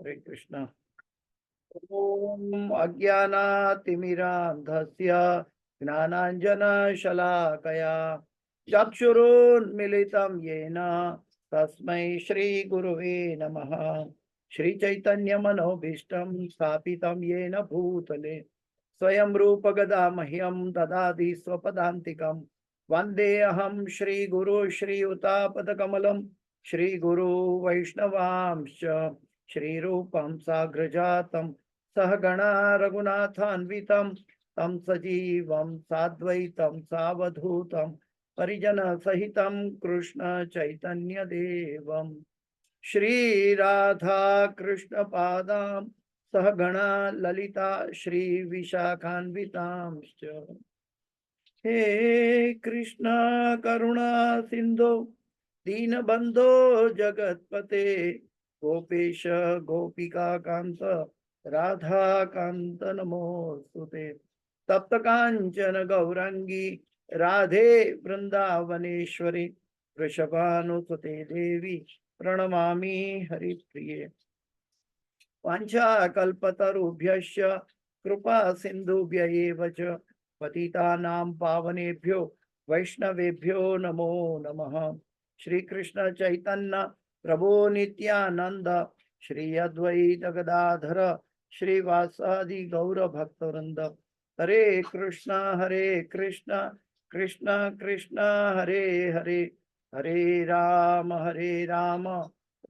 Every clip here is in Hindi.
हरे कृष्ण। ओम अज्ञानातिमिरान्धस्य ज्ञानाञ्जनशलाकया चक्षुरुन्मिलितं येन तस्मै श्रीगुरुवे नमः। श्रीचैतन्यमनोभीष्टं स्थापितं येन भूतले स्वयं रूपगदा मह्यं ददाति स्वपदान्तिकं। वन्देऽहं श्रीगुरु श्रीयुतापदकमलं श्रीगुरु वैष्णवांश्च श्रीरूपं साग्रजातं सहगणा रघुनाथान्वितं तं सजीवं साद्वैतं सावधूतं परिजनसहितं कृष्ण चैतन्यदेवं श्रीराधा कृष्णपादां सहगणा ललिता श्रीविशाखान्वितांश्च। हे कृष्ण करुणा सिंधु दीनबंधो जगत्पते गोपेश गोपिका कांत राधा कांत नमोस्तुते। तप्त कांचन गौरांगी राधे वृंदावनेश्वरी वृषभानुसुते देवी प्रणमामि हरिप्रिये। वाञ्छाकल्पतरुभ्यश्च कृपा सिन्धुभ्य एव च पतितानां पावनेभ्यो वैष्णवेभ्यो नमो नमः। श्री कृष्ण चैतन्य प्रभु नित्यानंद श्री अद्वैत गदाधर श्रीवासादि गौर भक्तवृंद। हरे कृष्ण कृष्ण कृष्ण हरे हरे, हरे राम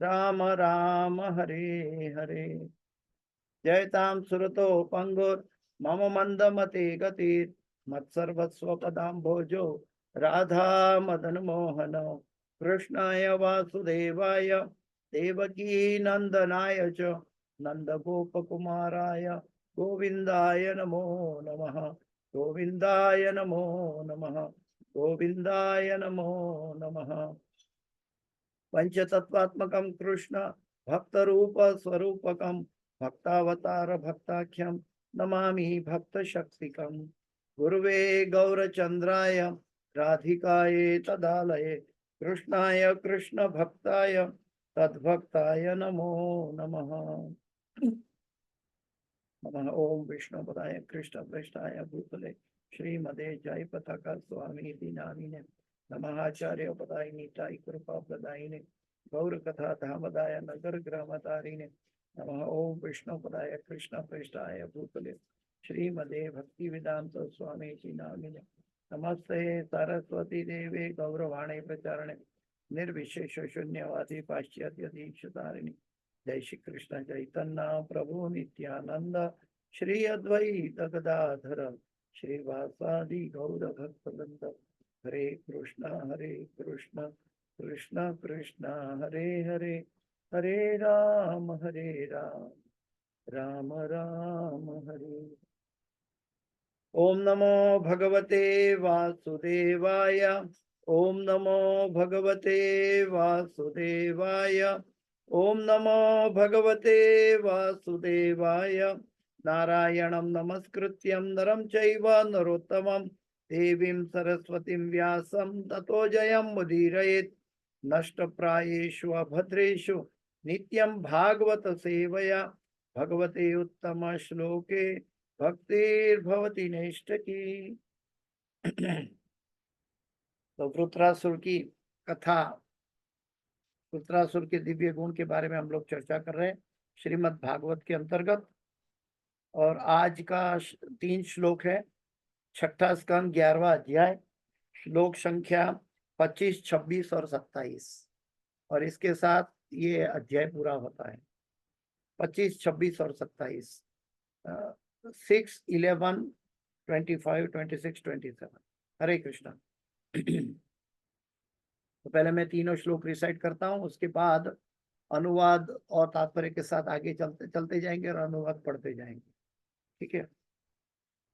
राम राम हरे हरे। जयतां सुरतो पंगुर मम मंदमते गतिर मत्सर्वस्व पदाम्भोजो राधा मदन मोहन। कृष्णाय वासुदेवाय देवकी नंदनाय च नंद गोपकुमाराय गोविंदाय नमो नमः। गोविंदाय नमो नमः। गोविंदाय नमो नमः। पंचतत्वात्मकं कृष्ण भक्तरूप स्वरूपकं भक्तावतार भक्ताख्यं नमामि भक्तशक्तिकं। गुरुवे गौरचंद्राय राधिकाये तदालये कृष्णाय कृष्ण भक्ताय तद्भक्ताय नमो नमः। नमः ओम विष्णुपदाय कृष्ण प्रेष्ठाय भूतले श्रीमदे जय पताका स्वामी नामिने नमः। आचार्य पदाय नीताय कृपा प्रदायिने गौर कथा धामदाय नगर ग्रामतारिणे नमः। ओम विष्णुपदाय कृष्ण प्रेष्ठाय भूतले श्रीमदे भक्ति वेदांत स्वामी नामिने नमस्ते सरस्वती देवे गौरवाणी प्रचारणे निर्विशेष शून्यवादी पाश्चात्य दीक्षारिणी। जय श्री कृष्ण चैतन्य प्रभु नित्यानंद श्री अद्वैत गदाधर श्रीवासादि गौर भक्तवृंद। हरे कृष्ण कृष्ण कृष्ण हरे हरे, हरे राम राम राम हरे। ओम नमो भगवते वासुदेवाय, ओम नमो भगवते वासुदेवाय, ओम नमो भगवते वासुदेवाय। नारायणं नमस्कृत्यं नरं चैव नरोत्तमं देवीं सरस्वतीं व्यासं ततो जयं मुदीरयेत्। नष्टप्रायेषु अभद्रेषु नित्यं भागवत सेवया भगवते उत्तम श्लोके भक्तिर्भवति नैष्ठकी। तो वृत्रासुर की कथा, वृत्रासुर के दिव्य गुण के बारे में हम लोग चर्चा कर रहे हैं श्रीमद् भागवत के अंतर्गत। और आज का 3 श्लोक है, छठा स्कंद 11वां अध्याय, श्लोक संख्या 25, 26 और 27। और इसके साथ ये अध्याय पूरा होता है। 25, 26 और 27, 6, 11, 25, 26, 27। हरे कृष्णा। तो पहले मैं तीनों श्लोक रिसाइट करता हूँ, उसके बाद अनुवाद और तात्पर्य के साथ आगे चलते जाएंगे और अनुवाद पढ़ते जाएंगे। ठीक है।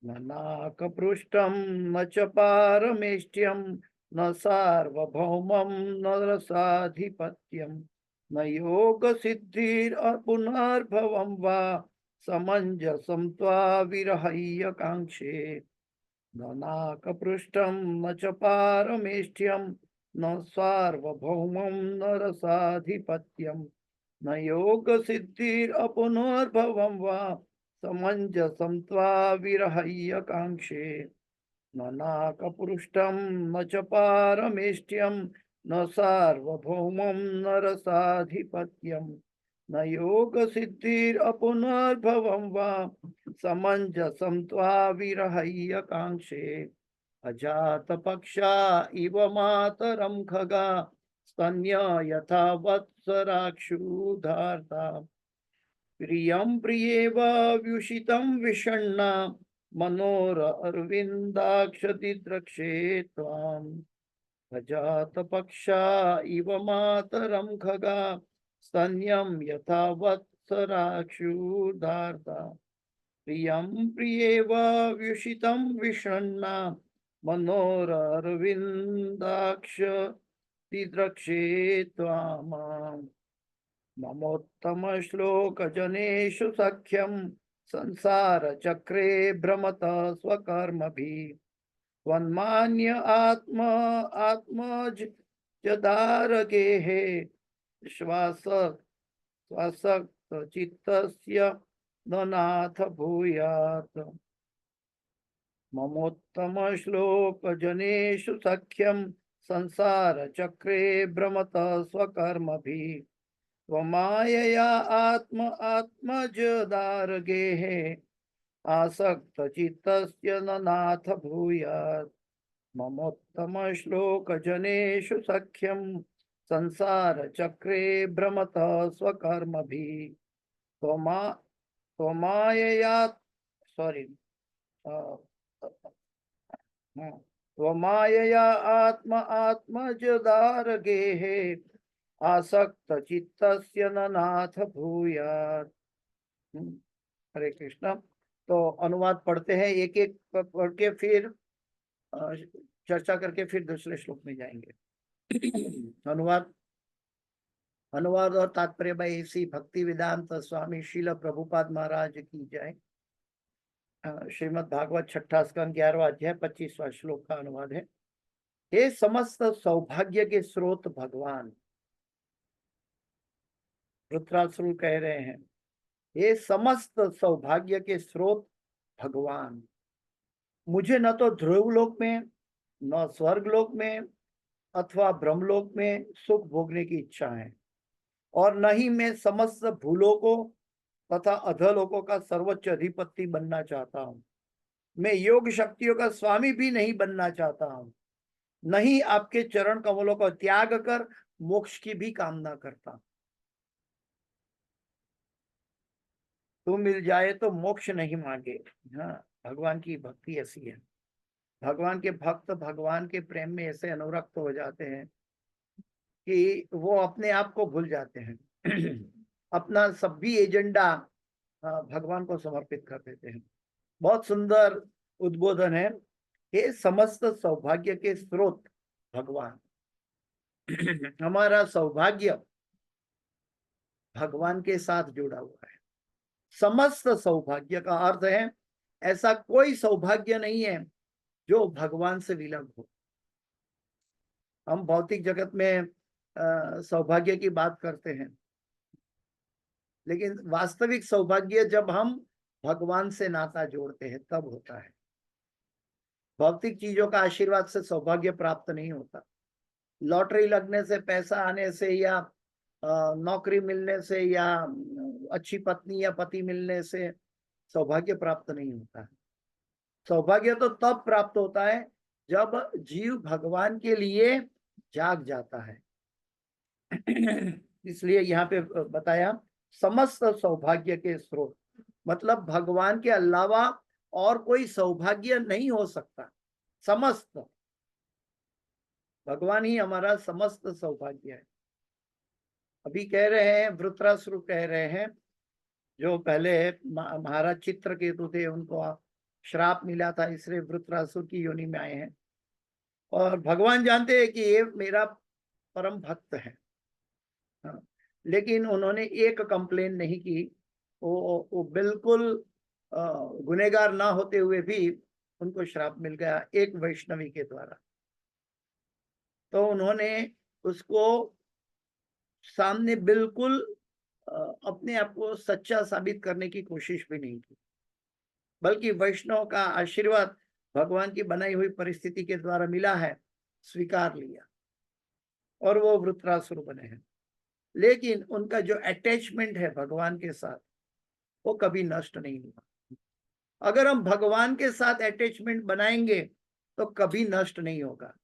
न नाकपृष्ठं न च पारमेष्ट्यं न सार्वभौमं न रसाधिपत्यं न योग सिद्धिर पुनर्भवं वा समंजसं त्वा विरहय्य कांक्षे। न नाकपृष्ठं न च पारमेष्ट्यं न सार्वभौमं न रसाधिपत्यं न योग सिद्धिरपुनर्भवं वा समञ्जसं त्वा विरहय्य काङ्क्षे न नाकपृष्ठं न च पारमेष्ट्यं न सार्वभौमं न रसाधिपत्यं न योग सिद्धिरपुनर्भवं वा समञ्जसं त्वा विरहय्य काङ्क्षे अजात पक्षा इव मातरं खगा स्तन्य यथा वत्सराक्षुधार्ता प्रियं प्रियेव व्युषितं विषण्णा मनोर अरविन्दाक्षति द्रक्षे त्वाम् अजात पक्षा इव मातरं खगा स्तन्यं यथा वत्सराक्षुधार्ता प्रियं प्रियेव व्युषितं विषण्णा मनोररविन्दाक्ष दिद्रक्षे त्वाम् ममोत्तम श्लोक जनेषु सख्यं संसार चक्रे भ्रमत स्वकर्मभिः त्वन्मान्य आत्मज जदारगेः श्वास स्वसक्त चित्तस्य न नाथ भूयात् ममोत्तम श्लोक जनेषु सख्यं संसार चक्रे भ्रमत स्वकर्मभिः त्वमायया आत्मजदारगेः आसक्त चित्तस्य न नाथ भूयात् ममोत्तम श्लोक जनेषु सख्यं संसार चक्रे भ्रमत स्वकर्मभिः त्वमायया सॉरी त्वमायया आत्मजदारगेः आसक्त चित्तस्य न नाथ भूयात्। हरे कृष्ण। तो अनुवाद पढ़ते हैं, एक एक पढ़ के फिर चर्चा करके फिर दूसरे श्लोक में जाएंगे। अनुवाद और तात्पर्य भाई ऐसी भक्ति वेदांत स्वामी शील प्रभुपाद महाराज की जय। श्रीमद् भागवत छठा स्कंद 11वां अध्याय 25वां श्लोक का अनुवाद है। हे समस्त सौभाग्य के स्रोत भगवान, वृत्रासुर कह रहे हैं, हे समस्त सौभाग्य के स्रोत भगवान, मुझे न तो ध्रुवलोक में न स्वर्गलोक में अथवा ब्रह्मलोक में सुख भोगने की इच्छा है, और न ही मैं समस्त भूलोकों तथा अधलोकों का सर्वोच्च अधिपति बनना चाहता हूं। मैं योग शक्तियों का स्वामी भी नहीं बनना चाहता हूं, नहीं आपके चरण कमलों का त्याग कर मोक्ष की भी कामना करता। तू मिल जाए तो मोक्ष नहीं मांगे। हाँ, भगवान की भक्ति ऐसी है। भगवान के भक्त भगवान के प्रेम में ऐसे अनुरक्त हो जाते हैं कि वो अपने आप को भूल जाते हैं। अपना सभी एजेंडा भगवान को समर्पित कर देते हैं। बहुत सुंदर उद्बोधन है। ये समस्त सौभाग्य के स्रोत भगवान। हमारा सौभाग्य भगवान के साथ जुड़ा हुआ है। समस्त सौभाग्य का अर्थ है ऐसा कोई सौभाग्य नहीं है जो भगवान से विलग हो। हम भौतिक जगत में सौभाग्य की बात करते हैं, लेकिन वास्तविक सौभाग्य जब हम भगवान से नाता जोड़ते हैं तब होता है। भौतिक चीजों का आशीर्वाद से सौभाग्य प्राप्त नहीं होता। लॉटरी लगने से, पैसा आने से, या नौकरी मिलने से, या अच्छी पत्नी या पति मिलने से सौभाग्य प्राप्त नहीं होता है। सौभाग्य तो तब प्राप्त होता है जब जीव भगवान के लिए जाग जाता है। इसलिए यहाँ पे बताया समस्त सौभाग्य के स्रोत, मतलब भगवान के अलावा और कोई सौभाग्य नहीं हो सकता। समस्त भगवान ही हमारा समस्त सौभाग्य है। अभी कह रहे हैं, वृत्रासुर कह रहे हैं, जो पहले महाराज चित्रकेतु थे, उनको श्राप मिला था, इसलिए वृत्रासुर की योनि में आए हैं। और भगवान जानते हैं कि ये मेरा परम भक्त है। हाँ, लेकिन उन्होंने एक कंप्लेन नहीं की। वो बिल्कुल गुनहगार ना होते हुए भी उनको श्राप मिल गया एक वैष्णवी के द्वारा। तो उन्होंने उसको सामने बिल्कुल अपने आप को सच्चा साबित करने की कोशिश भी नहीं की, बल्कि वैष्णव का आशीर्वाद भगवान की बनाई हुई परिस्थिति के द्वारा मिला है, स्वीकार लिया और वो वृत्रासुर बने हैं। लेकिन उनका जो अटैचमेंट है भगवान के साथ, वो कभी नष्ट नहीं हुआ। अगर हम भगवान के साथ अटैचमेंट बनाएंगे तो कभी नष्ट नहीं होगा।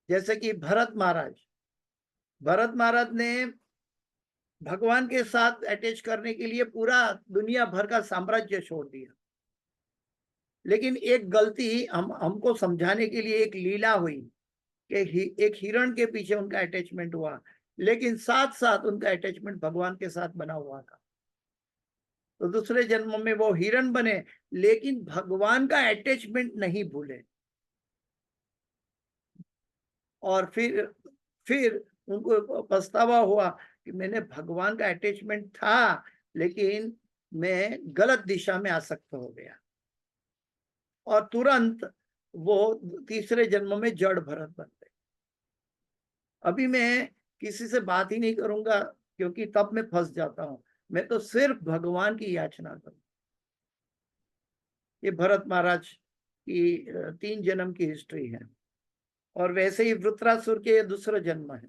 जैसे कि भरत महाराज ने भगवान के साथ अटैच करने के लिए पूरा दुनिया भर का साम्राज्य छोड़ दिया, लेकिन एक गलती हमको समझाने के लिए एक लीला हुई कि एक हिरण के पीछे उनका अटैचमेंट हुआ, लेकिन साथ साथ उनका अटैचमेंट भगवान के साथ बना हुआ था। तो दूसरे जन्म में वो हिरण बने, लेकिन भगवान का अटैचमेंट नहीं भूले। और फिर उनको पछतावा हुआ कि मैंने भगवान का अटैचमेंट था, लेकिन मैं गलत दिशा में आसक्त हो गया। और तुरंत वो तीसरे जन्म में जड़ भरत बन गए। अभी मैं किसी से बात ही नहीं करूंगा, क्योंकि तब मैं फंस जाता हूं। मैं तो सिर्फ भगवान की याचना करूं। ये भरत महाराज की 3 जन्म की हिस्ट्री है। और वैसे ही वृत्रासुर के दूसरा जन्म है।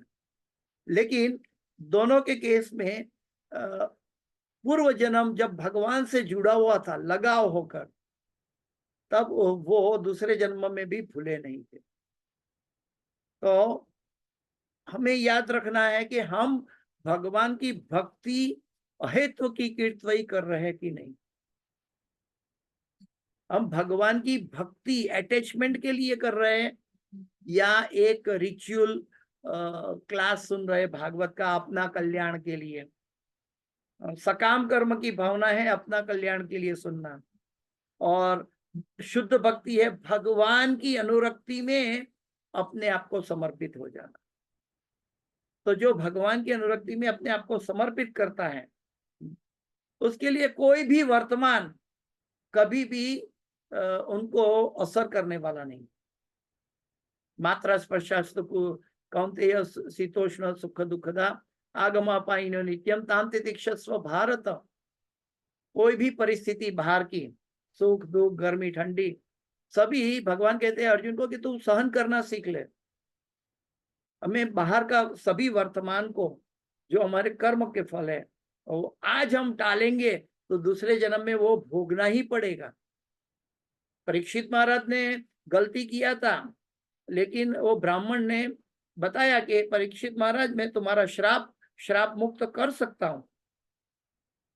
लेकिन दोनों के केस में पूर्व जन्म जब भगवान से जुड़ा हुआ था, लगाव होकर, तब वो दूसरे जन्म में भी भूले नहीं थे। तो हमें याद रखना है कि हम भगवान की भक्ति अहेतु की कीर्तवई कर रहे हैं कि नहीं। हम भगवान की भक्ति अटैचमेंट के लिए कर रहे हैं, या एक रिचुअल क्लास सुन रहे भागवत का अपना कल्याण के लिए। सकाम कर्म की भावना है अपना कल्याण के लिए सुनना, और शुद्ध भक्ति है भगवान की अनुरक्ति में अपने आप को समर्पित हो जाना। तो जो भगवान की अनुरक्ति में अपने आप को समर्पित करता है, उसके लिए कोई भी वर्तमान कभी भी उनको असर करने वाला नहीं। मात्रा स्पर्शास्तु कौन्तेय शीतोष्ण सुख दुखदा आगमापाइनो नित्यम ताम तितिक्षस्व भारत। कोई भी परिस्थिति बाहर की, सुख दुख गर्मी ठंडी, सभी भगवान कहते हैं अर्जुन को कि तू सहन करना सीख ले। हमें बाहर का सभी वर्तमान को, जो हमारे कर्म के फल है, वो आज हम टालेंगे तो दूसरे जन्म में वो भोगना ही पड़ेगा। परीक्षित महाराज ने गलती किया था, लेकिन वो ब्राह्मण ने बताया कि परीक्षित महाराज मैं तुम्हारा श्राप मुक्त कर सकता हूं।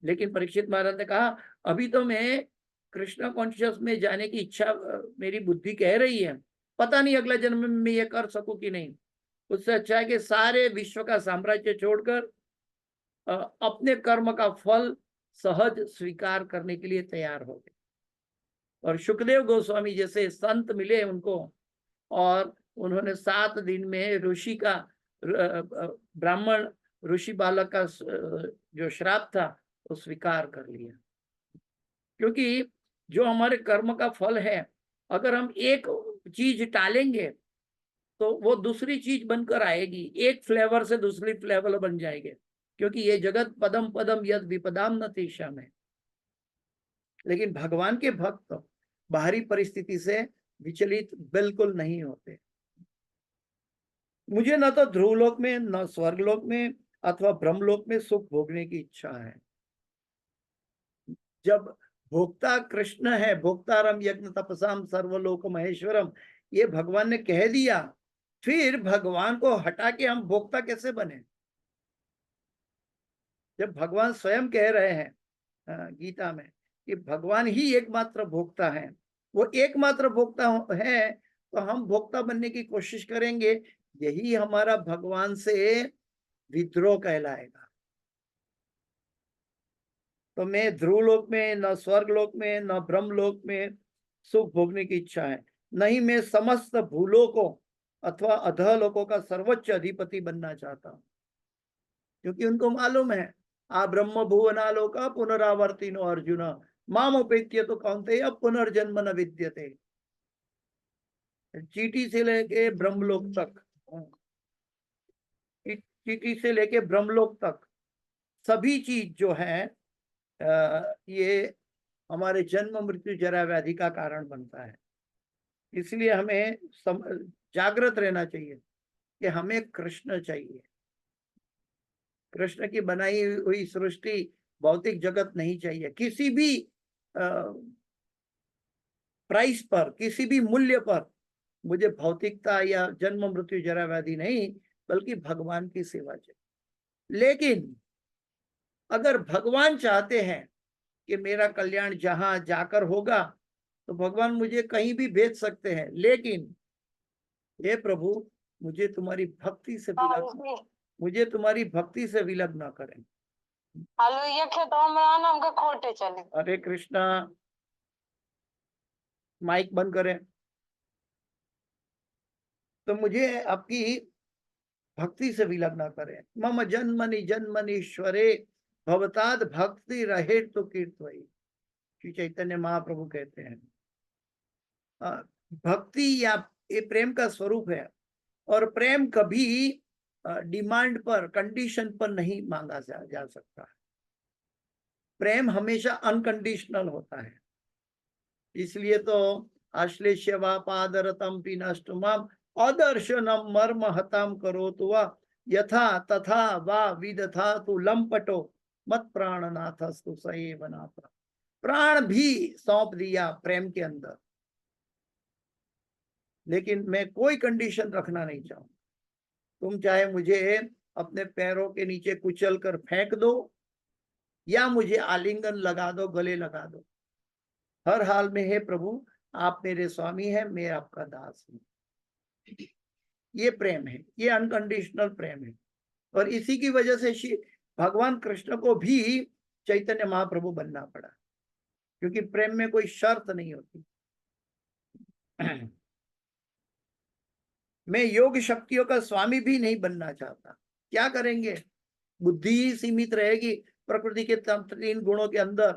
लेकिन परीक्षित महाराज ने कहा अभी तो मैं कृष्ण कॉन्शियस में जाने की इच्छा मेरी बुद्धि कह रही है, पता नहीं अगला जन्म में मैं ये कर सकूं कि नहीं। उससे अच्छा है कि सारे विश्व का साम्राज्य छोड़कर अपने कर्म का फल सहज स्वीकार करने के लिए तैयार हो गए। और सुखदेव गोस्वामी जैसे संत मिले उनको, और उन्होंने 7 दिन में ऋषि का ब्राह्मण ऋषि बालक का जो श्राप था वो स्वीकार कर लिया। क्योंकि जो हमारे कर्म का फल है, अगर हम एक चीज टालेंगे तो वो दूसरी चीज बनकर आएगी, एक फ्लेवर से दूसरी फ्लेवर बन जाएंगे। क्योंकि ये जगत पदम पदम यद विपदाम न तेषाम है। लेकिन भगवान के भक्त बाहरी परिस्थिति से विचलित बिल्कुल नहीं होते। मुझे न तो ध्रुवलोक में, न स्वर्गलोक में अथवा ब्रह्मलोक में सुख भोगने की इच्छा है। जब भोक्ता कृष्ण है, भोक्तारम यज्ञ तपसाम सर्वलोक महेश्वरम, ये भगवान ने कह दिया, फिर भगवान को हटा के हम भोक्ता कैसे बने। जब भगवान स्वयं कह रहे हैं गीता में कि भगवान ही एकमात्र भोक्ता है, वो एकमात्र भोक्ता है, तो हम भोक्ता बनने की कोशिश करेंगे, यही हमारा भगवान से विद्रोह कहलाएगा। तो मैं ध्रुवलोक में, न स्वर्गलोक में, न ब्रह्मलोक में सुख भोगने की इच्छा है। नहीं, मैं समस्त भूलोकों अथवा अधोलोकों का सर्वोच्च अधिपति बनना चाहता हूं। क्योंकि उनको मालूम है आ ब्रह्म भुवनालोक पुनरावर्तिनो अर्जुन मामोपेत्य तो कौनते अब पुनर्जन्म न विद्यते। चीटी से लेके ब्रह्मलोक तक, चीटी से लेके ब्रह्मलोक तक सभी चीज जो है ये हमारे जन्म मृत्यु जरा व्याधि का कारण बनता है। इसलिए हमें जागृत रहना चाहिए कि हमें कृष्ण चाहिए। कृष्ण की बनाई हुई सृष्टि, भौतिक जगत नहीं चाहिए। किसी भी प्राइस पर, किसी भी मूल्य पर मुझे भौतिकता या जन्म मृत्यु जरा व्याधि नहीं, बल्कि भगवान की सेवा चाहिए। लेकिन अगर भगवान चाहते हैं कि मेरा कल्याण जहां जाकर होगा, तो भगवान मुझे कहीं भी भेज सकते हैं, लेकिन हे प्रभु, मुझे तुम्हारी भक्ति से विलग, मुझे तुम्हारी भक्ति से विलग ना करें। खोटे चले। हरे कृष्णा। माइक बंद करें। तो मुझे आपकी भक्ति से विलग ना करें। मम जन्मनि जन्मनीश्वरे भवताद भक्ति रहे तो कीर्तवई। श्री चैतन्य महाप्रभु कहते हैं भक्ति या ये प्रेम का स्वरूप है, और प्रेम कभी डिमांड पर, कंडीशन पर नहीं मांगा जा सकता है। प्रेम हमेशा अनकंडीशनल होता है। इसलिए तो आश्लेष्य वा पादरतम पिनष्टुमाम अदर्शनम मर्म हताम करो तो वा यथा तथा वा विदथा तु लंपटो मत प्राणनाथस्तु सएव नाथ। प्राण भी सौंप दिया प्रेम के अंदर, लेकिन मैं कोई कंडीशन रखना नहीं चाहूंगा। तुम चाहे मुझे अपने पैरों के नीचे कुचल कर फेंक दो, या मुझे आलिंगन लगा दो, गले लगा दो, हर हाल में हे प्रभु आप मेरे स्वामी हैं, मैं आपका दास हूं। ये प्रेम है, ये अनकंडीशनल प्रेम है। और इसी की वजह से भगवान कृष्ण को भी चैतन्य महाप्रभु बनना पड़ा, क्योंकि प्रेम में कोई शर्त नहीं होती। मैं योग शक्तियों का स्वामी भी नहीं बनना चाहता। क्या करेंगे? बुद्धि ही सीमित रहेगी प्रकृति के 3 गुणों के अंदर,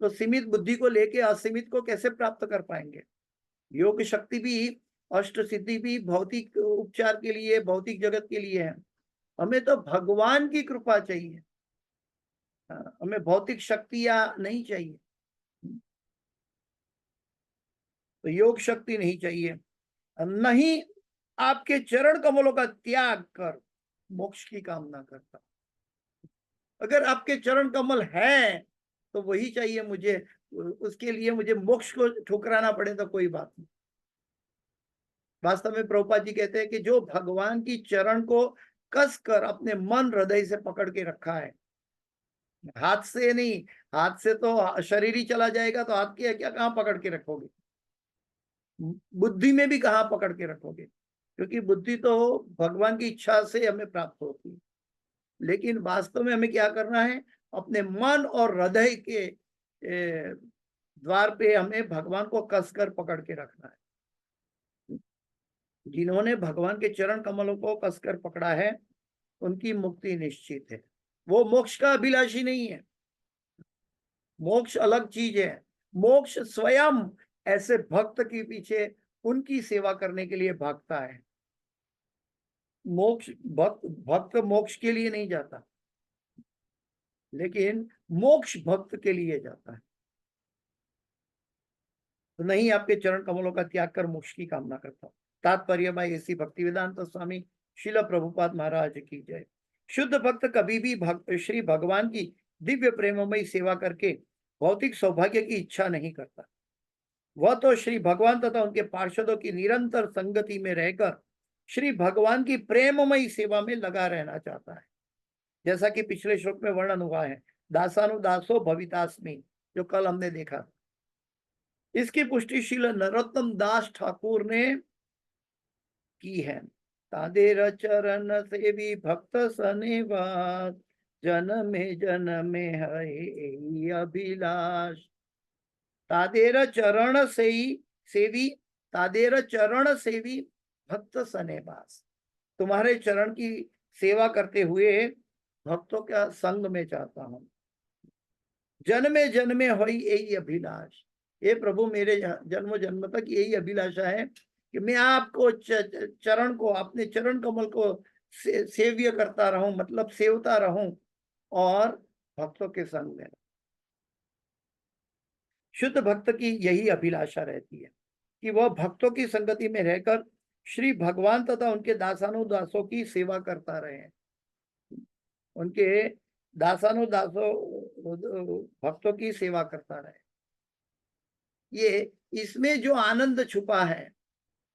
तो सीमित बुद्धि को लेके असीमित को कैसे प्राप्त कर पाएंगे? योग शक्ति भी, अष्ट सिद्धि भी भौतिक उपचार के लिए, भौतिक जगत के लिए है। हमें तो भगवान की कृपा चाहिए, हमें भौतिक शक्तियां नहीं चाहिए। तो योग शक्ति नहीं चाहिए, नहीं आपके चरण कमलों का त्याग कर मोक्ष की कामना करता। अगर आपके चरण कमल है तो वही चाहिए मुझे, उसके लिए मुझे मोक्ष को ठुकराना पड़े तो कोई बात नहीं। वास्तव में प्रभुपाद जी कहते हैं कि जो भगवान की चरण को कस कर अपने मन हृदय से पकड़ के रखा है, हाथ से नहीं, हाथ से तो शरीर ही चला जाएगा, तो हाथ के क्या कहाँ पकड़ के रखोगे? बुद्धि में भी कहाँ पकड़ के रखोगे? क्योंकि बुद्धि तो भगवान की इच्छा से हमें प्राप्त होती है, लेकिन वास्तव में हमें क्या करना है? अपने मन और हृदय के द्वार पे हमें भगवान को कसकर पकड़ के रखना है। जिन्होंने भगवान के चरण कमलों को कसकर पकड़ा है, उनकी मुक्ति निश्चित है। वो मोक्ष का अभिलाषी नहीं है। मोक्ष अलग चीज है। मोक्ष स्वयं ऐसे भक्त के पीछे उनकी सेवा करने के लिए भागता है। मोक्ष भक्त मोक्ष के लिए नहीं जाता, लेकिन मोक्ष भक्त के लिए जाता है। तो नहीं आपके चरण कमलों का त्याग कर मोक्ष की कामना करता। तात्पर्य में ऐसी भक्ति वेदांत स्वामी शिल प्रभुपाद महाराज की जय। शुद्ध भक्त कभी भी श्री भगवान की दिव्य प्रेममयी सेवा करके भौतिक सौभाग्य की इच्छा नहीं करता। वह तो श्री भगवान तथा उनके पार्षदों की निरंतर संगति में रहकर श्री भगवान की प्रेममयी सेवा में लगा रहना चाहता है। जैसा कि पिछले श्लोक में वर्णन हुआ है, दासानुदासो भवितास्मि, जो कल हमने देखा। इसकी पुष्टि श्रील नरोत्तम दास ठाकुर ने की है। तादेर चरण सेवी भक्त सनेवास, जन्मे है अभिलाष। तादेर चरण सेवी, तादेर चरण सेवी भक्त सनेवास, तुम्हारे चरण की सेवा करते हुए भक्तों का संग में चाहता हूं। जन्मे जन्मे होई यही अभिलाष। हे प्रभु, मेरे जन्म जन्म तक यही अभिलाषा है कि मैं आपको चरण को, अपने चरण कमल को सेव्य करता रहूं, मतलब सेवता रहूं, और भक्तों के संग में। शुद्ध भक्त की यही अभिलाषा रहती है कि वह भक्तों की संगति में रहकर श्री भगवान तथा उनके दासानुदासों की सेवा करता रहे, उनके दासानुदासों भक्तों की सेवा करता रहे। ये इसमें जो आनंद छुपा है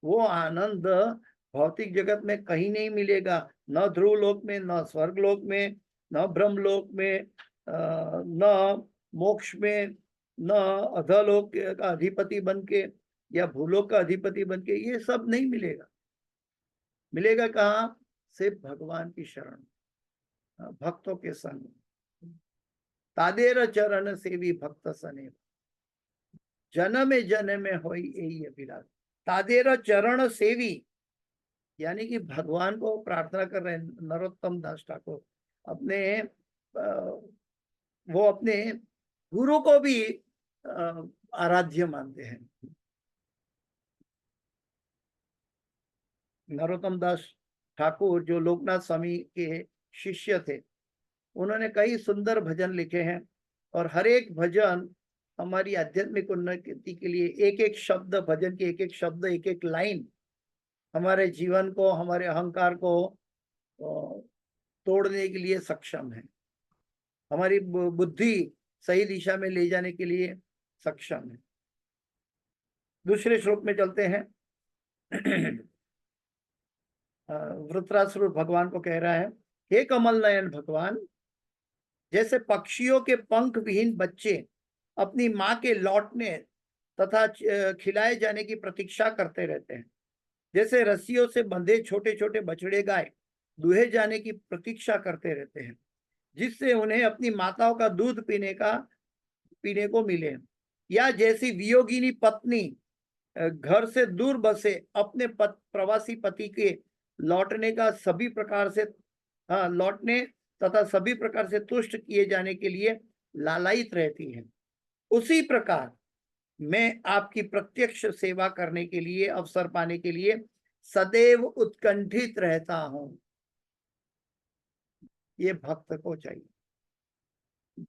वो आनंद भौतिक जगत में कहीं नहीं मिलेगा, न ध्रुव लोक में, न स्वर्ग लोक में, न ब्रह्म लोक में, न मोक्ष में, न अधलोक का अधिपति बन के या भूलोक का अधिपति बन के, ये सब नहीं मिलेगा। मिलेगा कहाँ? सिर्फ भगवान की शरण, भक्तों के संग। तादेर चरण सेवी भक्त सने, जन्म जन्म होई यही अभिलाष। तादेर चरण सेवी यानी कि भगवान को प्रार्थना कर रहे हैं नरोत्तम दास ठाकुर, अपने वो अपने गुरु को भी आराध्य मानते हैं। नरोत्तम दास ठाकुर जो लोकनाथ स्वामी के शिष्य थे, उन्होंने कई सुंदर भजन लिखे हैं और हर एक भजन हमारी आध्यात्मिक उन्नति के लिए, एक एक शब्द भजन के, एक एक शब्द, एक एक लाइन हमारे जीवन को, हमारे अहंकार को तोड़ने के लिए सक्षम है, हमारी बुद्धि सही दिशा में ले जाने के लिए सक्षम है। दूसरे श्लोक में चलते हैं। वृत्रासुर भगवान को कह रहा है, हे कमल नयन भगवान, जैसे पक्षियों के पंख विहीन बच्चे अपनी माँ के लौटने तथा खिलाए जाने की प्रतीक्षा करते रहते हैं, जैसे रस्सियों से बंधे छोटे छोटे बछड़े गाय दुहे जाने की प्रतीक्षा करते रहते हैं, जिससे उन्हें अपनी माताओं का दूध पीने को मिले, या जैसी वियोगिनी पत्नी घर से दूर बसे अपने प्रवासी पति के लौटने तथा सभी प्रकार से तुष्ट किए जाने के लिए लालायित रहती है, उसी प्रकार मैं आपकी प्रत्यक्ष सेवा करने के लिए, अवसर पाने के लिए सदैव उत्कंठित रहता हूं। ये भक्त को चाहिए।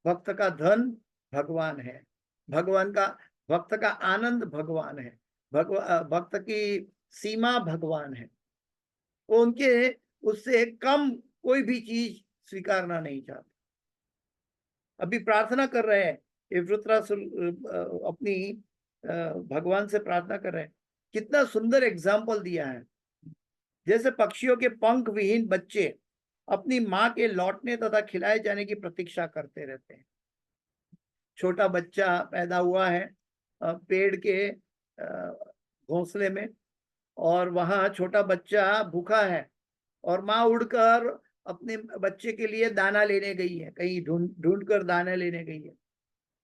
भक्त का धन भगवान है, भक्त का आनंद भगवान है, भक्त की सीमा भगवान है। वो उनके उससे कम कोई भी चीज स्वीकारना नहीं चाहते। अभी प्रार्थना कर रहे हैं वृत्रासुर, अपनी भगवान से प्रार्थना कर रहे हैं। कितना सुंदर एग्जाम्पल दिया है, जैसे पक्षियों के पंख विहीन बच्चे अपनी माँ के लौटने तथा खिलाए जाने की प्रतीक्षा करते रहते हैं। छोटा बच्चा पैदा हुआ है पेड़ के घोंसले में, और वहां छोटा बच्चा भूखा है और माँ उड़कर अपने बच्चे के लिए दाना लेने गई है, कहीं ढूंढ कर दाना लेने गई है।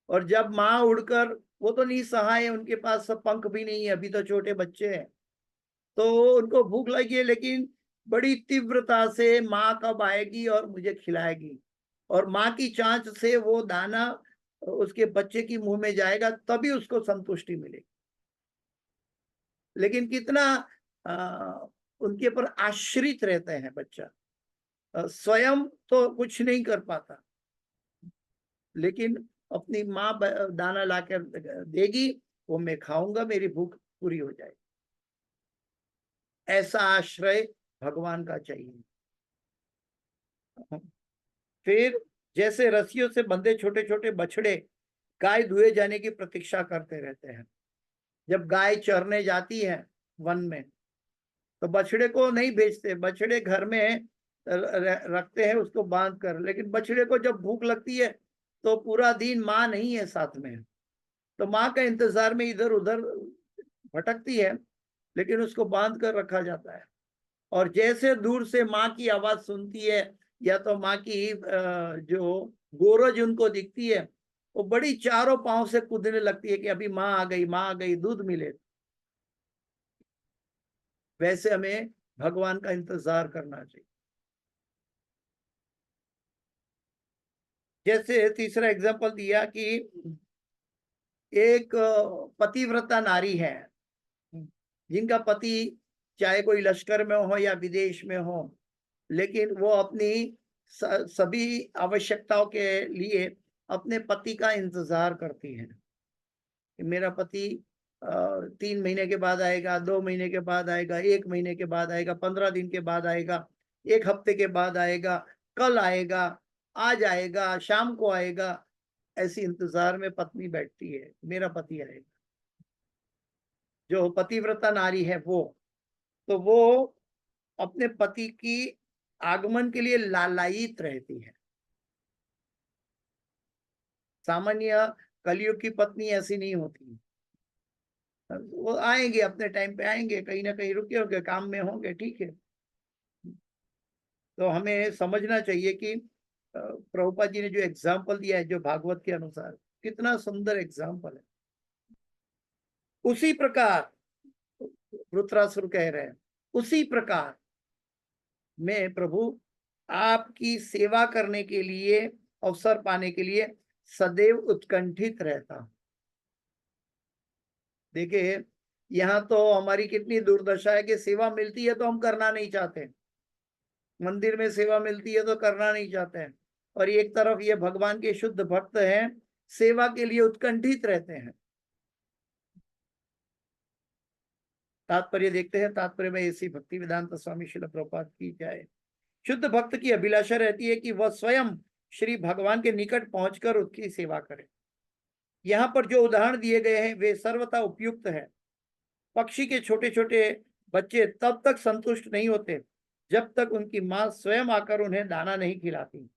और जब माँ उड़कर, वो तो निसहाय है, उनके पास सब पंख भी नहीं है, अभी तो छोटे बच्चे हैं, तो उनको भूख लगी है, लेकिन बड़ी तीव्रता से माँ कब आएगी और मुझे खिलाएगी, और माँ की चांच से वो दाना उसके बच्चे की मुंह में जाएगा, तभी उसको संतुष्टि मिलेगी। लेकिन कितना उनके पर आश्रित रहते हैं बच्चा, स्वयं तो कुछ नहीं कर पाता, लेकिन अपनी माँ दाना लाकर देगी, वो मैं खाऊंगा, मेरी भूख पूरी हो जाएगी। ऐसा आश्रय भगवान का चाहिए। फिर जैसे रस्सियों से बंधे छोटे छोटे बछड़े गाय दुहे जाने की प्रतीक्षा करते रहते हैं। जब गाय चरने जाती है वन में, तो बछड़े को नहीं भेजते, बछड़े घर में रखते हैं उसको बांध कर, लेकिन बछड़े को जब भूख लगती है तो पूरा दिन माँ नहीं है साथ में, तो माँ का इंतजार में इधर उधर भटकती है, लेकिन उसको बांध कर रखा जाता है। और जैसे दूर से माँ की आवाज सुनती है या तो माँ की जो गोरज उनको दिखती है, वो बड़ी चारों पांव से कूदने लगती है कि अभी माँ आ गई, माँ आ गई, दूध मिले। वैसे हमें भगवान का इंतजार करना चाहिए। जैसे तीसरा एग्जांपल दिया कि एक पतिव्रता नारी है, जिनका पति चाहे कोई लश्कर में हो या विदेश में हो, लेकिन वो अपनी सभी आवश्यकताओं के लिए अपने पति का इंतजार करती हैं कि मेरा पति 3 महीने के बाद आएगा, 2 महीने के बाद आएगा, 1 महीने के बाद आएगा, 15 दिन के बाद आएगा, 1 हफ्ते के बाद आएगा, कल आएगा, आज आएगा, शाम को आएगा। ऐसी इंतजार में पत्नी बैठती है, मेरा पति आएगा। जो पतिव्रता नारी है वो अपने पति की आगमन के लिए लालायित रहती है। सामान्य कलयुग की पत्नी ऐसी नहीं होती। वो आएंगे, अपने टाइम पे आएंगे, कहीं ना कहीं रुके होंगे, काम में होंगे, ठीक है। तो हमें समझना चाहिए कि प्रभुपाद जी ने जो एग्जाम्पल दिया है, जो भागवत के अनुसार, कितना सुंदर एग्जाम्पल है। उसी प्रकार वृत्रासुर कह रहे हैं, उसी प्रकार मैं प्रभु आपकी सेवा करने के लिए, अवसर पाने के लिए सदैव उत्कंठित रहता हूं। देखिए, यहाँ तो हमारी कितनी दुर्दशा है कि सेवा मिलती है तो हम करना नहीं चाहते, मंदिर में सेवा मिलती है तो करना नहीं चाहते हैं, और एक तरफ ये भगवान के शुद्ध भक्त हैं, सेवा के लिए उत्कंठित रहते हैं। तात्पर्य देखते हैं, तात्पर्य में ऐसी भक्ति वेदांत स्वामी श्रील प्रभुपाद की जाए। शुद्ध भक्त की अभिलाषा रहती है कि वह स्वयं श्री भगवान के निकट पहुंचकर उसकी सेवा करे। यहाँ पर जो उदाहरण दिए गए हैं वे सर्वथा उपयुक्त है। पक्षी के छोटे छोटे बच्चे तब तक संतुष्ट नहीं होते जब तक उनकी मां स्वयं आकर उन्हें दाना नहीं खिलाती।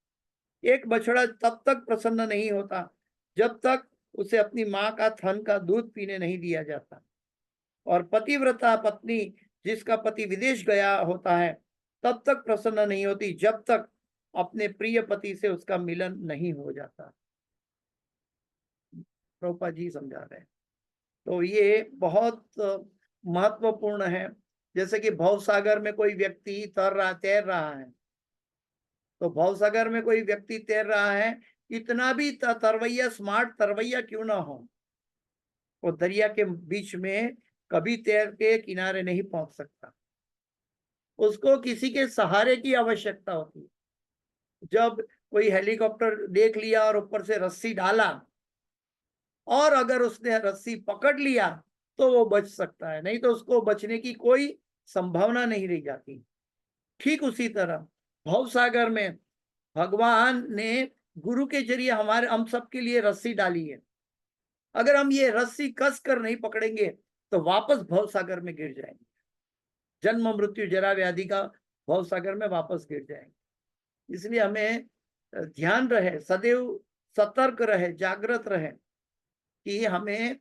एक बछड़ा तब तक प्रसन्न नहीं होता जब तक उसे अपनी मां का थन का दूध पीने नहीं दिया जाता। और पतिव्रता पत्नी जिसका पति विदेश गया होता है तब तक प्रसन्न नहीं होती जब तक अपने प्रिय पति से उसका मिलन नहीं हो जाता। प्रभुपाद जी समझा रहे हैं। तो ये बहुत महत्वपूर्ण है। जैसे कि भवसागर में कोई व्यक्ति तैर रहा है, तो भवसागर में कोई व्यक्ति तैर रहा है, इतना भी तरवैया, स्मार्ट तरवैया क्यों ना हो, वो दरिया के बीच में कभी तैर के किनारे नहीं पहुंच सकता। उसको किसी के सहारे की आवश्यकता होती है। जब कोई हेलीकॉप्टर देख लिया और ऊपर से रस्सी डाला, और अगर उसने रस्सी पकड़ लिया तो वो बच सकता है, नहीं तो उसको बचने की कोई संभावना नहीं रह जाती। ठीक उसी तरह भवसागर में भगवान ने गुरु के जरिए हम सबके लिए रस्सी डाली है। अगर हम ये रस्सी कस कर नहीं पकड़ेंगे तो वापस भवसागर में गिर जाएंगे, जन्म मृत्यु जरा व्याधि का भवसागर में वापस गिर जाएंगे। इसलिए हमें ध्यान रहे, सदैव सतर्क रहे, जागृत रहे कि हमें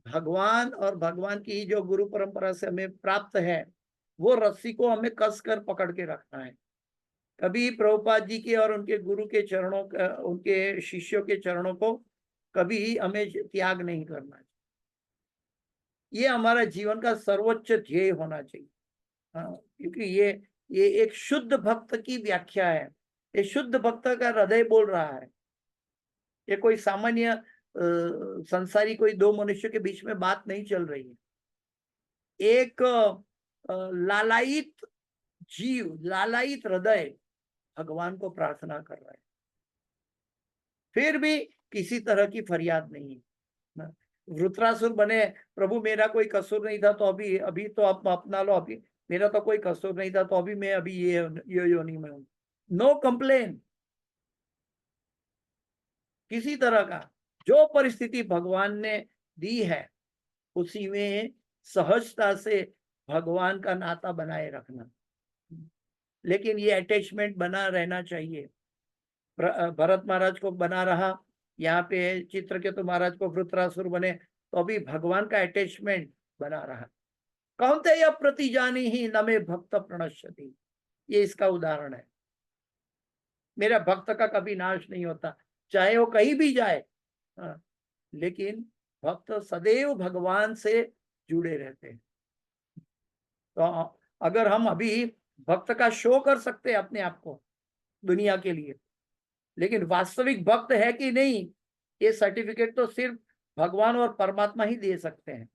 भगवान और भगवान की जो गुरु परंपरा से हमें प्राप्त है वो रस्सी को हमें कस कर पकड़ के रखना है। कभी प्रभुपाद जी के और उनके गुरु के चरणों, उनके शिष्यों के चरणों को कभी हमें त्याग नहीं करना चाहिए। ये हमारा जीवन का सर्वोच्च ध्येय होना चाहिए। हाँ, क्योंकि ये एक शुद्ध भक्त की व्याख्या है। ये शुद्ध भक्त का हृदय बोल रहा है। ये कोई सामान्य संसारी कोई दो मनुष्य के बीच में बात नहीं चल रही है। एक लालायित जीव, लालायित हृदय भगवान को प्रार्थना कर रहा है, फिर भी किसी तरह की फरियाद नहीं है। वृत्रासुर बने, प्रभु मेरा कोई कसूर नहीं था तो अभी अभी तो आप अपना लो, अभी मेरा तो कोई कसूर नहीं था तो अभी मैं अभी ये योनि में हूं। नो कंप्लेन किसी तरह का। जो परिस्थिति भगवान ने दी है उसी में सहजता से भगवान का नाता बनाए रखना। लेकिन ये अटैचमेंट बना रहना चाहिए। भरत महाराज को बना रहा, यहाँ पे चित्रकेतु महाराज को वृत्रासुर बने, तो अभी भगवान का अटैचमेंट बना रहा। कौन्तेय प्रतिजानी ही न मे भक्त प्रणश्यति, ये इसका उदाहरण है। मेरा भक्त का कभी नाश नहीं होता, चाहे वो कहीं भी जाए। हाँ, लेकिन भक्त सदैव भगवान से जुड़े रहते हैं। तो अगर हम अभी भक्त का शो कर सकते हैं अपने आप को दुनिया के लिए, लेकिन वास्तविक भक्त है कि नहीं, ये सर्टिफिकेट तो सिर्फ भगवान और परमात्मा ही दे सकते हैं,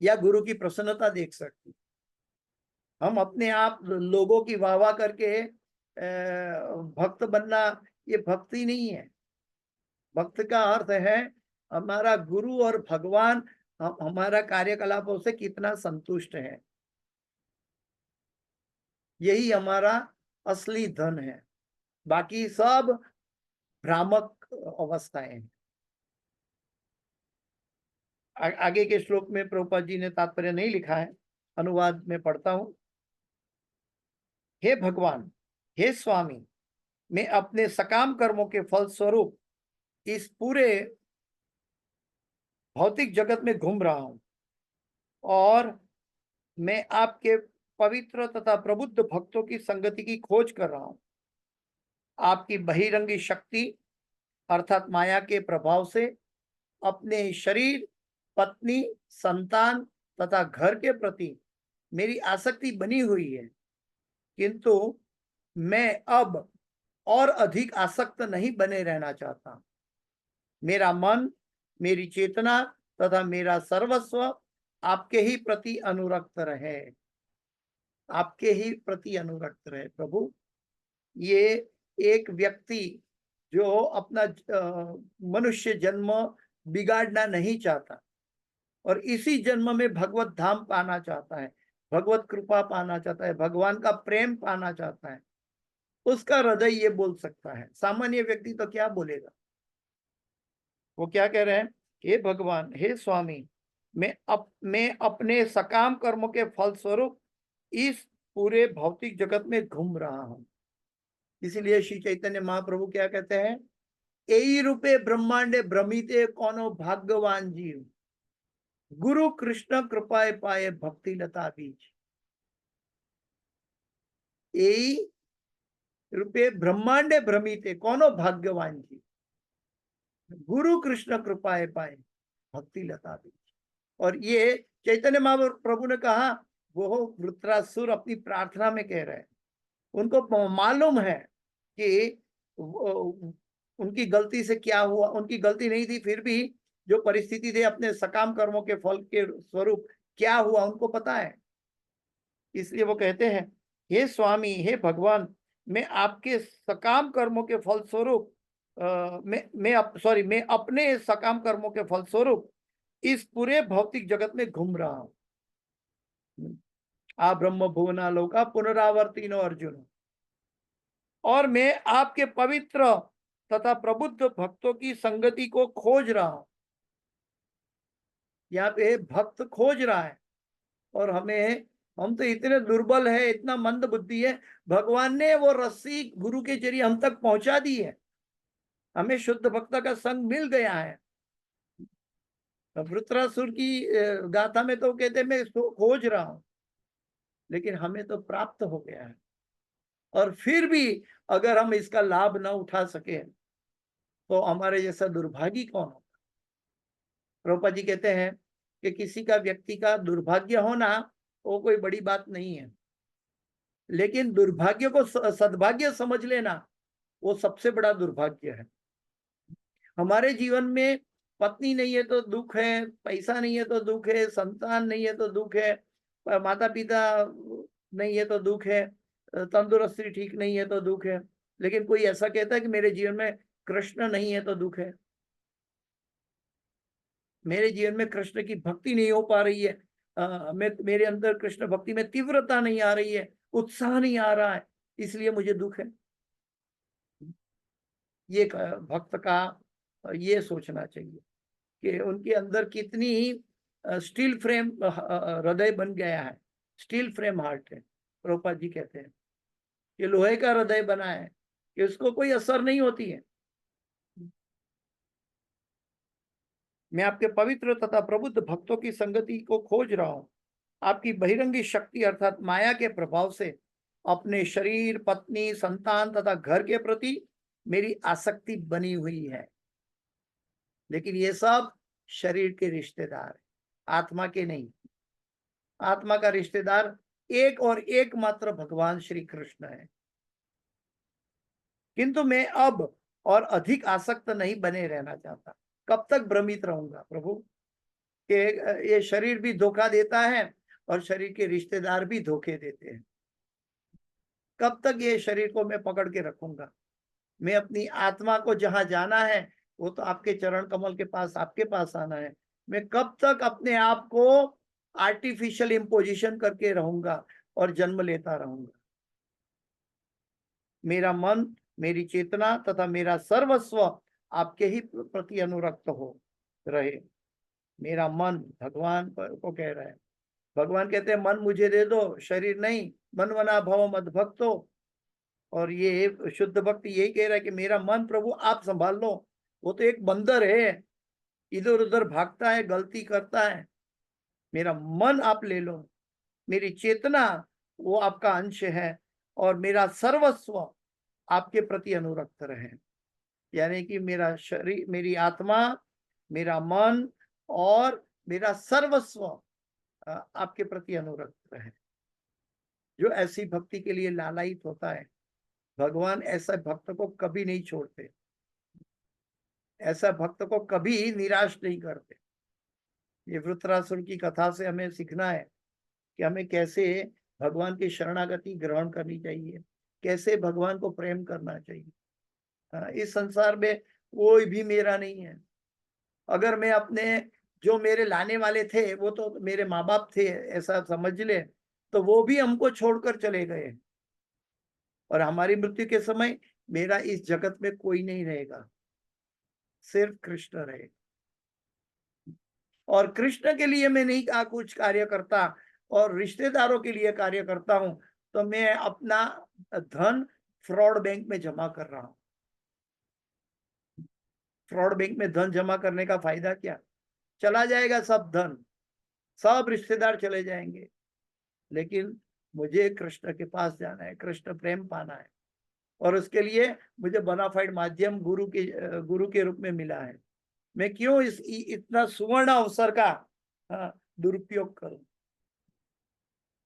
या गुरु की प्रसन्नता देख सकती। हम अपने आप लोगों की वाह वाह करके भक्त बनना ये भक्ति नहीं है। भक्त का अर्थ है हमारा गुरु और भगवान हमारा कार्यकलापों से कितना संतुष्ट है, यही हमारा असली धन है। बाकी सब भ्रामक अवस्थाएं हैं। आगे के श्लोक में प्रभुपाद जी ने तात्पर्य नहीं लिखा है, अनुवाद में पढ़ता हूं। हे भगवान, हे स्वामी, मैं अपने सकाम कर्मों के फल स्वरूप इस पूरे भौतिक जगत में घूम रहा हूं और मैं आपके पवित्र तथा प्रबुद्ध भक्तों की संगति की खोज कर रहा हूं। आपकी बहिरंगी शक्ति अर्थात माया के प्रभाव से अपने शरीर, पत्नी, संतान तथा घर के प्रति मेरी आसक्ति बनी हुई है, किंतु मैं अब और अधिक आसक्त नहीं बने रहना चाहता। मेरा मन, मेरी चेतना तथा मेरा सर्वस्व आपके ही प्रति अनुरक्त रहे, आपके ही प्रति अनुरक्त रहे। प्रभु, ये एक व्यक्ति जो अपना मनुष्य जन्म बिगाड़ना नहीं चाहता और इसी जन्म में भगवत धाम पाना चाहता है, भगवत कृपा पाना चाहता है, भगवान का प्रेम पाना चाहता है, उसका हृदय ये बोल सकता है। सामान्य व्यक्ति तो क्या बोलेगा? वो क्या कह रहे हैं? हे भगवान, हे स्वामी, मैं अपने सकाम कर्मों के फल स्वरूप इस पूरे भौतिक जगत में घूम रहा हूं। इसीलिए श्री चैतन्य महाप्रभु क्या कहते हैं? एई रूपे ब्रह्मांडे भ्रमिते कोनो भाग्यवान जीव, गुरु कृष्ण कृपाए पाए भक्ति लता बीज। एई रूपे ब्रह्मांडे भ्रमिते कोनो भाग्यवान जीव, गुरु कृष्ण कृपाए पाए भक्ति लता बीज। और ये चैतन्य महाप्रभु ने कहा, वो वृत्रासुर अपनी प्रार्थना में कह रहे हैं। उनको मालूम है कि उनकी गलती से क्या हुआ, उनकी गलती नहीं थी, फिर भी जो परिस्थिति थी अपने सकाम कर्मों के फल के स्वरूप क्या हुआ उनको पता है। इसलिए वो कहते हैं, हे स्वामी, हे भगवान, मैं आपके सकाम कर्मों के फल स्वरूप मैं अपने सकाम कर्मों के फल स्वरूप इस पूरे भौतिक जगत में घूम रहा हूं। आ ब्रह्म भुवना लोका पुनरावर्तिनो अर्जुन। और मैं आपके पवित्र तथा प्रबुद्ध भक्तों की संगति को खोज रहा हूं। यहाँ पे भक्त खोज रहा है और हम तो इतने दुर्बल है, इतना मंद बुद्धि है, भगवान ने वो रस्सी गुरु के जरिए हम तक पहुंचा दी है, हमें शुद्ध भक्त का संग मिल गया है। वृत्रासुर की गाथा में तो कहते मैं खोज रहा हूं, लेकिन हमें तो प्राप्त हो गया है। और फिर भी अगर हम इसका लाभ न उठा सके तो हमारे जैसा दुर्भागी कौन होगा? प्रभुपाद जी कहते हैं कि किसी का व्यक्ति का दुर्भाग्य होना वो कोई बड़ी बात नहीं है, लेकिन दुर्भाग्य को सद्भाग्य समझ लेना वो सबसे बड़ा दुर्भाग्य है। हमारे जीवन में पत्नी नहीं है तो दुख है, पैसा नहीं है तो दुख है, संतान नहीं है तो दुख है, माता पिता नहीं है तो दुख है, तंदुरुस्ती ठीक नहीं है तो दुख है। लेकिन कोई ऐसा कहता है कि मेरे जीवन में कृष्ण नहीं है तो दुख है, मेरे जीवन में कृष्ण की भक्ति नहीं हो पा रही है, मेरे अंदर कृष्ण भक्ति में तीव्रता नहीं आ रही है, उत्साह नहीं आ रहा है, इसलिए मुझे दुख है। ये भक्त का ये सोचना चाहिए कि उनके अंदर कितनी स्टील फ्रेम हृदय बन गया है, स्टील फ्रेम हार्ट है। प्रभुपाद जी कहते हैं कि लोहे का हृदय बना है कि उसको कोई असर नहीं होती है। मैं आपके पवित्र तथा प्रबुद्ध भक्तों की संगति को खोज रहा हूं। आपकी बहिरंगी शक्ति अर्थात माया के प्रभाव से अपने शरीर, पत्नी, संतान तथा घर के प्रति मेरी आसक्ति बनी हुई है, लेकिन ये सब शरीर के रिश्तेदार है, आत्मा के नहीं। आत्मा का रिश्तेदार एक और एकमात्र भगवान श्री कृष्ण है। किंतु मैं अब और अधिक आसक्त नहीं बने रहना चाहता। कब तक भ्रमित रहूंगा प्रभु? कि ये शरीर भी धोखा देता है और शरीर के रिश्तेदार भी धोखे देते हैं। कब तक ये शरीर को मैं पकड़ के रखूंगा? मैं अपनी आत्मा को जहां जाना है वो तो आपके चरण कमल के पास, आपके पास आना है। मैं कब तक अपने आप को आर्टिफिशियल इम्पोजिशन करके रहूंगा और जन्म लेता रहूंगा? मेरा मन, मेरी चेतना तथा मेरा सर्वस्व आपके ही प्रति अनुरक्त हो रहे। मेरा मन भगवान को कह रहा है। भगवान कहते हैं मन मुझे दे दो, शरीर नहीं। मन मना भव मद भक्तो। और ये शुद्ध भक्ति यही कह रहा है कि मेरा मन प्रभु आप संभाल लो। वो तो एक बंदर है, इधर उधर भागता है, गलती करता है। मेरा मन आप ले लो, मेरी चेतना वो आपका अंश है, और मेरा सर्वस्व आपके प्रति अनुरक्त रहे। यानी कि मेरा शरीर, मेरी आत्मा, मेरा मन और मेरा सर्वस्व आपके प्रति अनुरक्त रहे। जो ऐसी भक्ति के लिए लालायित होता है, भगवान ऐसा भक्त को कभी नहीं छोड़ते, ऐसा भक्त को कभी निराश नहीं करते। ये वृत्रासुर की कथा से हमें सीखना है कि हमें कैसे भगवान की शरणागति ग्रहण करनी चाहिए, कैसे भगवान को प्रेम करना चाहिए। इस संसार में कोई भी मेरा नहीं है। अगर मैं अपने, जो मेरे लाने वाले थे वो तो मेरे माँ बाप थे ऐसा समझ ले, तो वो भी हमको छोड़कर चले गए, और हमारी मृत्यु के समय मेरा इस जगत में कोई नहीं रहेगा, सिर्फ कृष्ण रहेगा। और कृष्ण के लिए मैं नहीं कुछ कार्य करता और रिश्तेदारों के लिए कार्य करता हूं, तो मैं अपना धन फ्रॉड बैंक में जमा कर रहा हूं। फ्रॉड बैंक में धन जमा करने का फायदा क्या? चला जाएगा सब धन, सब रिश्तेदार चले जाएंगे, लेकिन मुझे कृष्ण के पास जाना है, कृष्ण प्रेम पाना है, और उसके लिए मुझे बोनाफाइड माध्यम गुरु के रूप में मिला है। मैं क्यों इतना सुवर्ण अवसर का दुरुपयोग करूं?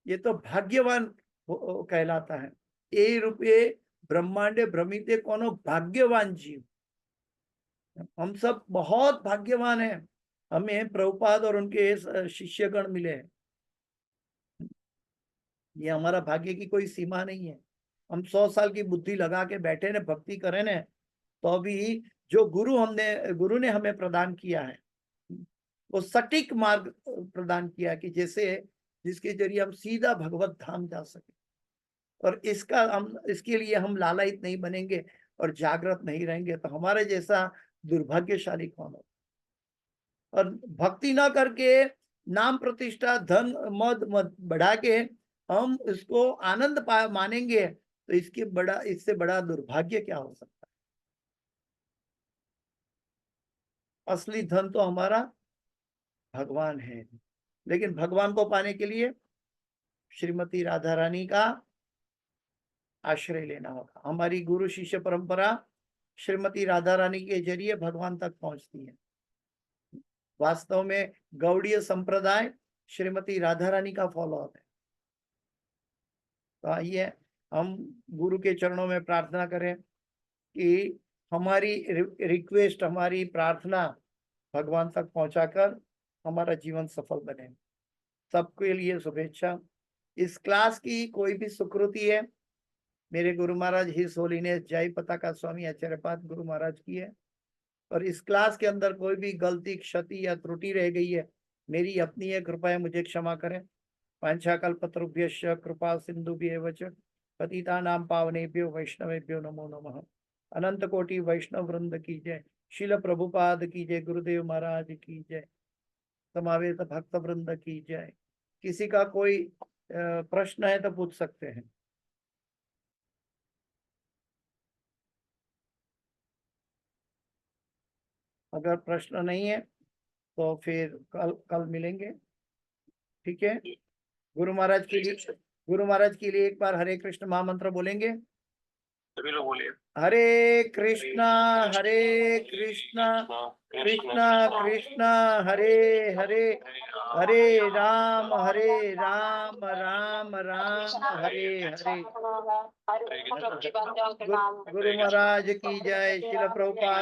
ये तो भाग्यवान कहलाता है। ए रूपे ब्रह्मांडे भ्रमिते कोनो भाग्यवान जीव। हम सब बहुत भाग्यवान हैं, हमें प्रभुपाद और उनके शिष्यगण मिले हैं। ये हमारा भाग्य की कोई सीमा नहीं है। हम 100 साल की बुद्धि लगा के बैठे ने, भक्ति करें ने, तो अभी जो गुरु ने हमें प्रदान किया है वो सटीक मार्ग प्रदान किया कि जैसे जिसके जरिए हम सीधा भगवत धाम जा सके। और इसके लिए हम लालायित नहीं बनेंगे और जागृत नहीं रहेंगे तो हमारे जैसा दुर्भाग्यशाली कौन हो? और भक्ति ना करके नाम प्रतिष्ठा धन मद बढ़ा के हम इसको आनंद मानेंगे तो इससे बड़ा दुर्भाग्य क्या हो सकता है? असली धन तो हमारा भगवान है, लेकिन भगवान को पाने के लिए श्रीमती राधा रानी का आश्रय लेना होगा। हमारी गुरु शिष्य परंपरा श्रीमती राधा रानी के जरिए भगवान तक पहुंचती है। वास्तव में गौड़ीय संप्रदाय श्रीमती राधा रानी का फॉलोअप है। तो आइए हम गुरु के चरणों में प्रार्थना करें कि हमारी रिक्वेस्ट, हमारी प्रार्थना भगवान तक पहुंचाकर हमारा जीवन सफल बने। सबके लिए शुभेच्छा। इस क्लास की कोई भी सुकृति है, मेरे गुरु महाराज हिज होलीनेस जय पताका स्वामी आचार्यपाद गुरु महाराज की है, और इस क्लास के अंदर कोई भी गलती, क्षति या त्रुटि रह गई है, मेरी अपनी है, कृपया मुझे क्षमा करें। वाञ्छाकल्पतरुभ्यश्च कृपा सिन्धुभ्येव च पतितानां पावनेभ्यो वैष्णवेभ्यो नमो नमः। अनंत कोटि वैष्णव वृंद की जय। शिल प्रभुपाद की जय। गुरुदेव महाराज की जय। समावेत भक्त वृंद की जय। किसी का कोई प्रश्न है तो पूछ सकते हैं। अगर प्रश्न नहीं है तो फिर कल मिलेंगे, ठीक है? गुरु महाराज के लिए, गुरु महाराज के लिए एक बार हरे कृष्ण महामंत्र बोलेंगे। सभी लोग बोलिए। हरे कृष्णा कृष्णा कृष्णा हरे हरे, हरे राम राम राम हरे हरे। गुरु महाराज की जय। शिल प्रभुपाद